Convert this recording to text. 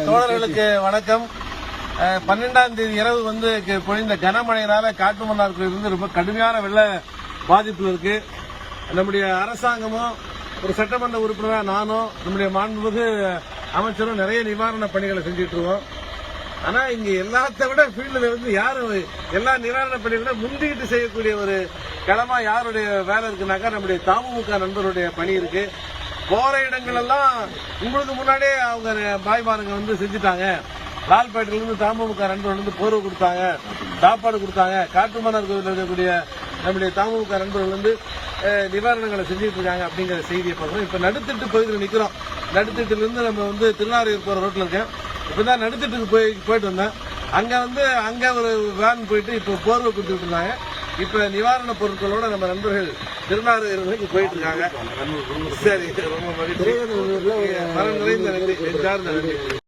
தோழர்களுக்கு வணக்கம். 12ஆம் தேதி இரவு பொழிந்த கனமழையினால காட்டுமன்னார் கோயில் ரொம்ப கடுமையான வெள்ள பாதிப்பு இருக்கு. நம்முடைய அரசாங்கமும் ஒரு சட்டமன்ற உறுப்பினராக நானும் நம்முடைய மாண்புமிகு அமைச்சரும் நிறைய நிவாரண பணிகளை செஞ்சுட்டு இருக்கோம். ஆனா இங்க எல்லாத்த விட ஃபீல்டுல யாரும் எல்லா நிவாரண பணிகளை முந்திக்கிட்டு செய்யக்கூடிய ஒரு களமா யாருடைய வேலை இருக்குனாக்கா நம்முடைய தமுக நண்பருடைய பணி இருக்கு. போற இடங்கள் எல்லாம் உங்களுக்கு முன்னாடியே அவங்க பாய்மாருங்க செஞ்சுட்டாங்க. லால்பேட்டையில இருந்து தமுக நண்பர்கள் போர்வை கொடுத்தாங்க, சாப்பாடு கொடுத்தாங்க. காட்டுமன்னார் கோவில் இருக்கக்கூடிய நம்முடைய தமுக நண்பர்கள் நிவாரணங்களை செஞ்சுட்டு இருக்காங்க அப்படிங்கிற செய்தியை பார்க்கிறோம். இப்ப நடுத்திட்டு பகுதியில் நிக்கிறோம். நடுத்திட்டுல இருந்து நம்ம திருநாரையூர் போற ரோட்ல இருக்கேன். இப்பதான் நடுத்திட்டுக்கு போயிட்டு வந்தேன். அங்க ஒரு வேன் போயிட்டு இப்ப போர்வை கொடுத்துட்டு இருந்தாங்க. இப்ப நிவாரண பொருட்களோட நம்ம நண்பர்கள் திருநாரையூருக்கு போயிட்டு இருக்காங்க. சரி, ரொம்ப மகிழ்ச்சி. மரம் நிறைந்த நன்றி.